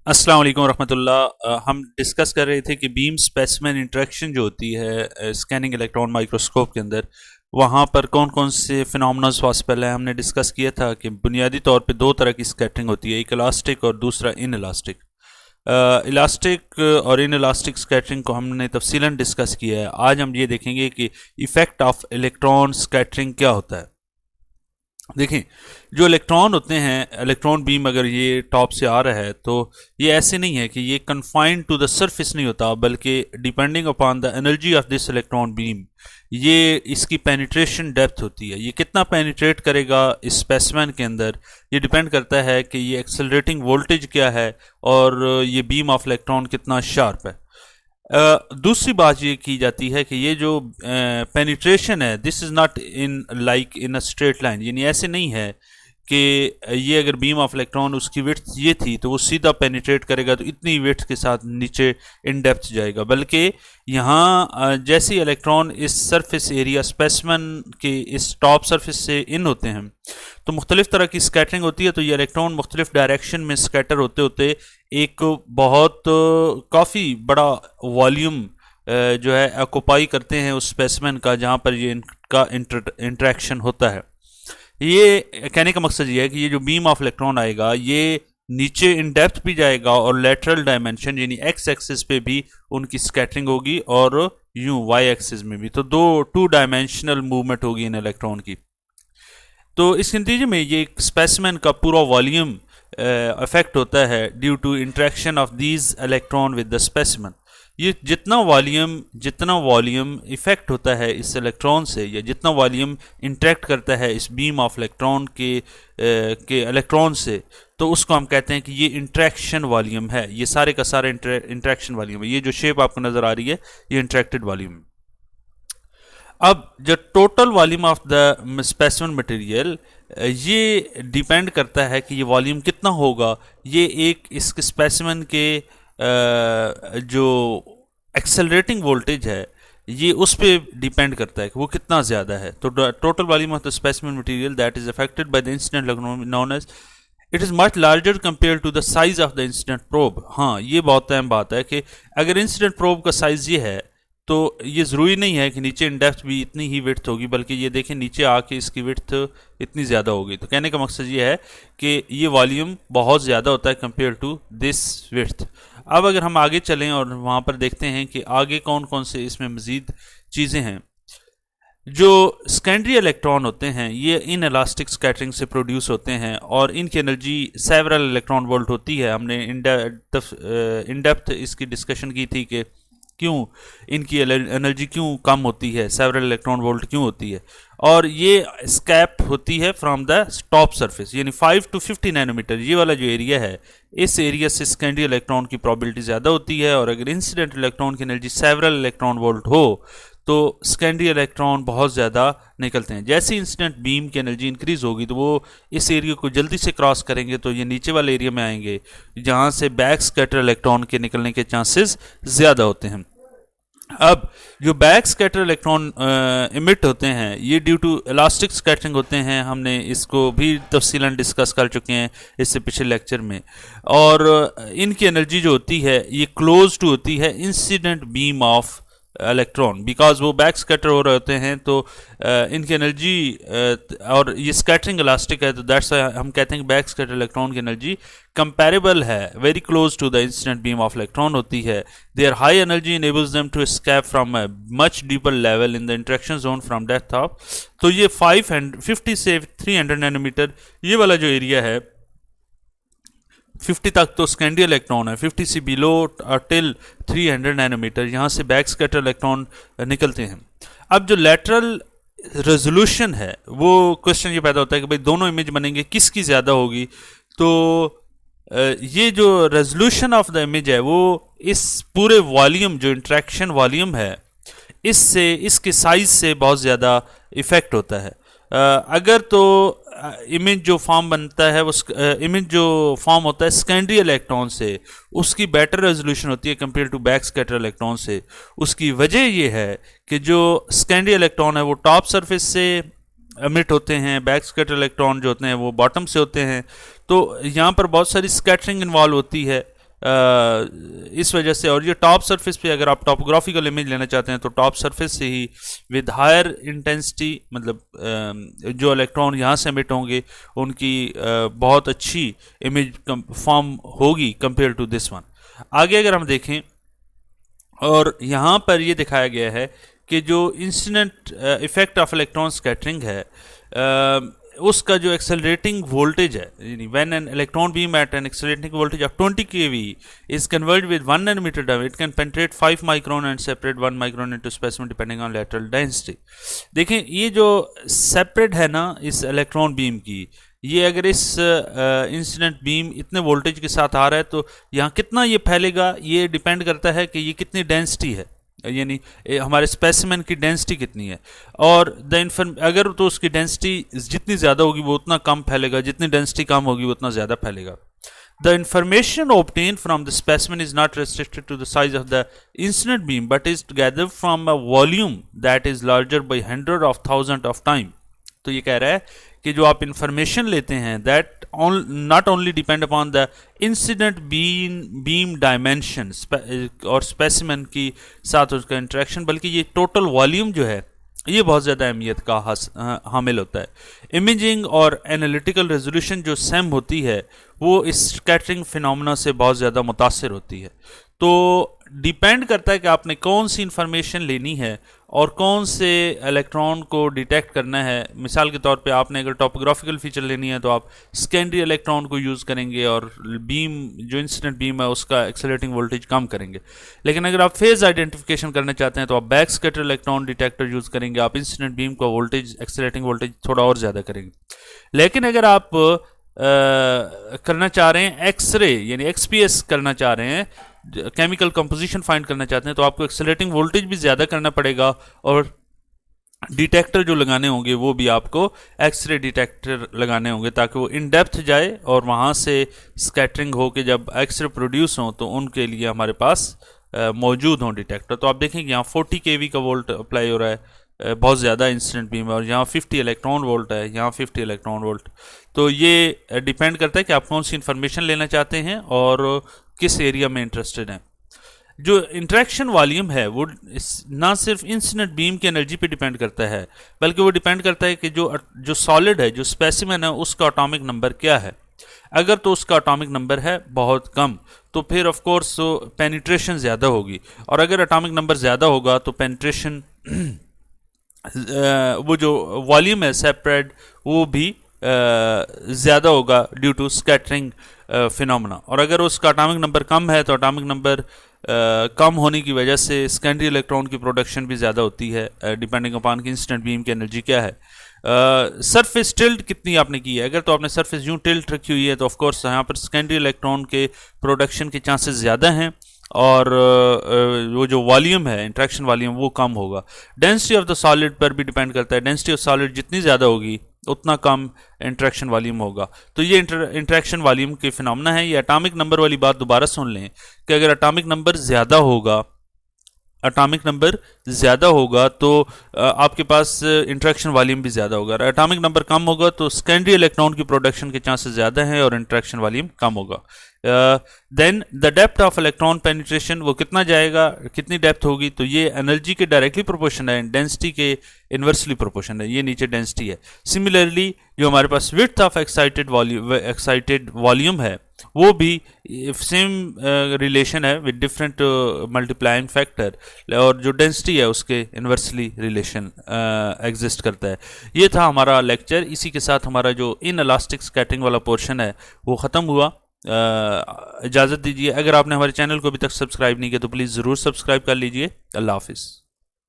अस्सलाम वालेकुम रहमतुल्लाह। हम डिस्कस कर रहे थे कि बीम स्पेसिमेन इंटरेक्शन जो होती है स्कैनिंग इलेक्ट्रॉन माइक्रोस्कोप के अंदर, वहाँ पर कौन कौन से फिनोमेनल्स पॉसिबल है। हमने डिस्कस किया था कि बुनियादी तौर पे दो तरह की स्कैटरिंग होती है, एक इलास्टिक और दूसरा इन इलास्टिक। इलास्टिक और इन इलास्टिक स्कैटरिंग को हमने तफसीलन डिस्कस किया है। आज हम ये देखेंगे कि इफ़ेक्ट ऑफ इलेक्ट्रॉन स्कैटरिंग क्या होता है। देखें, जो इलेक्ट्रॉन होते हैं, इलेक्ट्रॉन बीम अगर ये टॉप से आ रहा है तो ये ऐसे नहीं है कि ये कन्फाइंड टू द सरफेस नहीं होता, बल्कि depending upon the energy of this electron beam ये इसकी पेनिट्रेशन डेप्थ होती है। ये कितना पेनिट्रेट करेगा इस स्पेसिमेन के अंदर, ये डिपेंड करता है कि ये एक्सेलरेटिंग वोल्टेज क्या है और ये बीम ऑफ इलेक्ट्रॉन कितना शार्प है। दूसरी बात ये की जाती है कि ये जो पेनिट्रेशन है, this is not in like in a straight line, यानी ऐसे नहीं है कि ये अगर बीम ऑफ इलेक्ट्रॉन उसकी विड्थ ये थी तो वो सीधा पेनिट्रेट करेगा तो इतनी विड्थ के साथ नीचे इन डेप्थ जाएगा, बल्कि यहाँ जैसे इलेक्ट्रॉन इस सरफेस एरिया स्पेसिमेन के इस टॉप सरफेस से इन होते हैं तो मुख्तलिफ तरह की स्कैटरिंग होती है। तो ये इलेक्ट्रॉन मुख्तलिफ डायरेक्शन में स्कैटर होते होते एक बहुत काफ़ी बड़ा वॉल्यूम जो है ऑक्यूपाई करते हैं उस स्पेसिमेन का, जहाँ पर ये इनका इंटरेक्शन होता है। ये कहने का मकसद ये है कि ये जो बीम ऑफ इलेक्ट्रॉन आएगा ये नीचे इन डेप्थ भी जाएगा और लेटरल डायमेंशन यानी एक्स एक्सिस पे भी उनकी स्कैटरिंग होगी और यूं वाई एक्सिस में भी, तो टू डायमेंशनल मूवमेंट होगी इन इलेक्ट्रॉन की। तो इस नतीजे में ये स्पेसिमेन का पूरा वॉल्यूम अफेक्ट होता है due to interaction of these electron with the specimen. ये जितना वॉल्यूम इफेक्ट होता है इस इलेक्ट्रॉन से, या जितना वॉल्यूम इंटरेक्ट करता है इस बीम ऑफ इलेक्ट्रॉन के इलेक्ट्रॉन से, तो उसको हम कहते हैं कि ये इंट्रैक्शन वॉल्यूम है। ये सारे का सारा इंट्रैक्शन वॉल्यूम है। ये जो शेप आपको नजर आ रही है ये इंट्रैक्टेड वॉल्यूम है। अब जो total volume of the specimen material, ये डिपेंड करता है कि ये वॉल्यूम कितना होगा। ये एक इस स्पेसिमेन के जो एक्सेलरेटिंग वोल्टेज है ये उस पर डिपेंड करता है कि वो कितना ज़्यादा है। तो total volume of the specimen material that is affected by the incident electron known as it is much larger compare to the size of the incident probe. हाँ, ये बहुत अहम बात है कि अगर इंसिडेंट प्रोब का साइज ये है तो ये ज़रूरी नहीं है कि नीचे इन डेप्थ भी इतनी ही विड्थ होगी, बल्कि ये देखें नीचे आके इसकी विड्थ इतनी ज़्यादा होगी। तो कहने का मकसद ये है कि ये वॉल्यूम बहुत ज़्यादा होता है कंपेयर टू दिस विड्थ। अब अगर हम आगे चलें और वहाँ पर देखते हैं कि आगे कौन कौन से इसमें मज़ीद चीज़ें हैं। जो सेकेंडरी इलेक्ट्रॉन होते हैं ये इन इलास्टिक स्कैटरिंग से प्रोड्यूस होते हैं और इनकी एनर्जी सेवरल इलेक्ट्रॉन वोल्ट होती है। हमने इन डेप्थ इसकी डिस्कशन की थी कि क्यों इनकी एनर्जी क्यों कम होती है, सेवरल इलेक्ट्रॉन वोल्ट क्यों होती है, और ये स्कैप होती है फ्रॉम द टॉप सरफेस, यानी 5 to 50 नैनोमीटर ये वाला जो एरिया है, इस एरिया से सेकेंडरी इलेक्ट्रॉन की प्रोबेबिलिटी ज़्यादा होती है। और अगर इंसिडेंट इलेक्ट्रॉन की एनर्जी सेवरल इलेक्ट्रॉन वोल्ट हो तो सेकेंडरी इलेक्ट्रॉन बहुत ज़्यादा निकलते हैं। जैसे इंसिडेंट बीम की एनर्जी इंक्रीज होगी तो वो इस एरिया को जल्दी से क्रॉस करेंगे तो ये नीचे वाले एरिया में आएंगे जहाँ से बैक स्कैटर इलेक्ट्रॉन के निकलने के चांसेस ज़्यादा होते हैं। अब जो बैक स्कैटर इलेक्ट्रॉन इमिट होते हैं ये ड्यू टू इलास्टिक स्कैटरिंग होते हैं। हमने इसको भी तफसीलन डिस्कस कर चुके हैं इससे पिछले लेक्चर में। और इनकी एनर्जी जो होती है ये क्लोज टू होती है incident beam of electron, because वो बैक स्कैटर हो रहे होते हैं तो इनकी एनर्जी और ये स्कैटरिंग इलास्टिक है तो दैट्स हम कहते हैं कि बैक स्कैटर इलेक्ट्रॉन की एनर्जी कंपैरेबल है, very close to the incident beam of electron होती है। Their high energy enables them to escape from a much deeper level in the interaction zone from depth of, तो ये 550 से 300 nanometre ये वाला जो एरिया है 50 तक तो सेकेंडरी इलेक्ट्रॉन है, 50 से बिलो टिल 300 नैनोमीटर यहाँ से बैक स्कैटर इलेक्ट्रॉन निकलते हैं। अब जो लेटरल रेजोल्यूशन है वो क्वेश्चन ये पैदा होता है कि भाई दोनों इमेज बनेंगे किसकी ज़्यादा होगी। तो ये जो रेजोल्यूशन ऑफ द इमेज है वो इस पूरे वॉल्यूम जो इंट्रैक्शन वॉल्यूम है इससे इसके साइज से बहुत ज़्यादा इफ़ेक्ट होता है। अगर तो इमेज जो फॉर्म बनता है उस इमेज जो फॉर्म होता है सेकेंडरी इलेक्ट्रॉन से उसकी बेटर रेजोल्यूशन होती है compare to back scatter electron से। उसकी वजह ये है कि जो सेकेंडरी इलेक्ट्रॉन है वो टॉप सरफेस से एमिट होते हैं, बैक स्कैटर इलेक्ट्रॉन जो होते हैं वो बॉटम से होते हैं। तो यहाँ पर बहुत सारी स्कैटरिंग इन्वॉल्व होती है इस वजह से। और ये टॉप सरफेस पे अगर आप टॉपोग्राफिकल इमेज लेना चाहते हैं तो टॉप सरफेस से ही विद हायर इंटेंसिटी, मतलब जो इलेक्ट्रॉन यहाँ से एमिट होंगे उनकी बहुत अच्छी इमेज फॉर्म होगी कंपेयर टू दिस वन। आगे अगर हम देखें, और यहाँ पर ये दिखाया गया है कि जो incident effect of electron scattering है, उसका जो एक्सेलरेटिंग वोल्टेज है, यानी when an electron beam at an accelerating voltage of 20 kV is convert with 1 nanometer diameter, it can penetrate 5 micron and separate 1 micron into specimen depending on lateral density. देखें ये जो separate है ना इस electron beam की, ये अगर इस इंसिडेंट बीम इतने वोल्टेज के साथ आ रहा है तो यहाँ कितना ये फैलेगा, ये डिपेंड करता है कि ये कितनी डेंसिटी है, यानी हमारे स्पेसिमेन की डेंसिटी कितनी है। और अगर तो उसकी डेंसिटी जितनी ज़्यादा होगी वो उतना कम फैलेगा, जितनी डेंसिटी कम होगी वो उतना ज़्यादा फैलेगा। The information obtained from the specimen is not restricted to the size of the incident beam but is gathered from a volume that is larger by hundred of thousand of time। तो ये कह रहा है कि जो आप information लेते हैं that not only depend upon the incident beam dimension और स्पेसिमेन की साथ उसका इंटरेक्शन, बल्कि ये टोटल वॉल्यूम जो है ये बहुत ज़्यादा अहमियत का हामिल होता है। इमेजिंग और एनालिटिकल रेजोल्यूशन जो सेम होती है वो इस स्कैटरिंग फिनोमेना से बहुत ज़्यादा मुतासिर होती है। तो डिपेंड करता है कि आपने कौन सी इंफॉर्मेशन लेनी है और कौन से इलेक्ट्रॉन को डिटेक्ट करना है। मिसाल के तौर पे आपने अगर टॉपोग्राफिकल फीचर लेनी है तो आप सेकेंडरी इलेक्ट्रॉन को यूज़ करेंगे और बीम जो इंसिडेंट बीम है उसका एक्सेलरेटिंग वोल्टेज कम करेंगे। लेकिन अगर आप फेज आइडेंटिफिकेशन करना चाहते हैं तो आप back scatter electron detector use करेंगे, आप इंसिडेंट बीम का वोल्टेज एक्सेलरेटिंग वोल्टेज थोड़ा और ज़्यादा करेंगे। लेकिन अगर आप करना चाह रहे हैं एक्सरे यानी XPS करना चाह रहे हैं, केमिकल कंपोजिशन फाइंड करना चाहते हैं, तो आपको एक्सेलरेटिंग वोल्टेज भी ज़्यादा करना पड़ेगा और डिटेक्टर जो लगाने होंगे वो भी आपको एक्सरे डिटेक्टर लगाने होंगे ताकि वो इन डेप्थ जाए और वहाँ से स्कैटरिंग हो के जब एक्सरे प्रोड्यूस हो तो उनके लिए हमारे पास मौजूद हों डिटेक्टर। तो आप देखेंगे यहाँ 40 kV का वोल्ट अप्लाई हो रहा है, बहुत ज़्यादा इंसिडेंट बीम है, और यहाँ 50 इलेक्ट्रॉन वोल्ट है, यहाँ 50 इलेक्ट्रॉन वोल्ट। तो ये डिपेंड करता है कि आप कौन सी इन्फॉर्मेशन लेना चाहते हैं और किस एरिया में इंटरेस्टेड हैं। जो इंटरेक्शन वॉल्यूम है वो ना सिर्फ इंसिडेंट बीम की एनर्जी पे डिपेंड करता है बल्कि वो डिपेंड करता है कि जो सॉलिड है, जो स्पेसिमेन है, उसका एटॉमिक नंबर क्या है। अगर तो उसका एटॉमिक नंबर है बहुत कम तो फिर ऑफ कोर्स पेनिट्रेशन ज़्यादा होगी, और अगर एटॉमिक नंबर ज़्यादा होगा तो पेनिट्रेशन वो जो वॉल्यूम है सेपरेट वो भी ज़्यादा होगा ड्यू टू स्कैटरिंग फिनोमेना। और अगर उसका एटॉमिक नंबर कम है तो एटॉमिक नंबर कम होने की वजह से सेकेंडरी इलेक्ट्रॉन की प्रोडक्शन भी ज़्यादा होती है डिपेंडिंग अपॉन कि इंसिडेंट बीम की एनर्जी क्या है। सरफेस टिल्ट कितनी आपने की है, अगर तो आपने सरफेस यूं टिल्ट रखी हुई है तो ऑफ कोर्स यहाँ पर सेकेंडरी इलेक्ट्रॉन के प्रोडक्शन के चांसेस ज़्यादा हैं और वो जो वॉल्यूम है इंट्रैक्शन वॉल्यूम वो कम होगा। डेंसिटी ऑफ द सॉलिड पर भी डिपेंड करता है, डेंसिटी ऑफ सॉलिड जितनी ज़्यादा होगी उतना कम इंट्रैक्शन वॉल्यूम होगा। तो ये इंट्रैक्शन वॉल्यूम के फिनोमेना है। ये एटॉमिक नंबर वाली बात दोबारा सुन लें कि अगर एटॉमिक नंबर ज़्यादा होगा तो आपके पास इंट्रैक्शन वॉल्यूम भी ज़्यादा होगा। एटॉमिक नंबर कम होगा तो सेकेंडरी इलेक्ट्रॉन की प्रोडक्शन के चांसेस ज़्यादा हैं और इंट्रैक्शन वॉल्यूम कम होगा। Then the depth of electron penetration, वो कितना जाएगा, कितनी डेप्थ होगी, तो ये एनर्जी के डायरेक्टली प्रोपोर्शन है, डेंसिटी के इन्वर्सली प्रोपोर्शन है। ये नीचे डेंसिटी है। सिमिलरली जो हमारे पास विड्थ ऑफ एक्साइटेड वॉल्यूम है वो भी सेम रिलेशन है विद डिफरेंट मल्टीप्लाइंग फैक्टर, और जो डेंसिटी है उसके इन्वर्सली रिलेशन एग्जिस्ट करता है। ये था हमारा लेक्चर। इसी के साथ हमारा जो इन इलास्टिक स्कैटरिंग वाला पोर्शन है वो ख़त्म हुआ। इजाज़त दीजिए। अगर आपने हमारे चैनल को अभी तक सब्सक्राइब नहीं किया तो प्लीज़ ज़रूर सब्सक्राइब कर लीजिए। अल्लाह हाफिज़।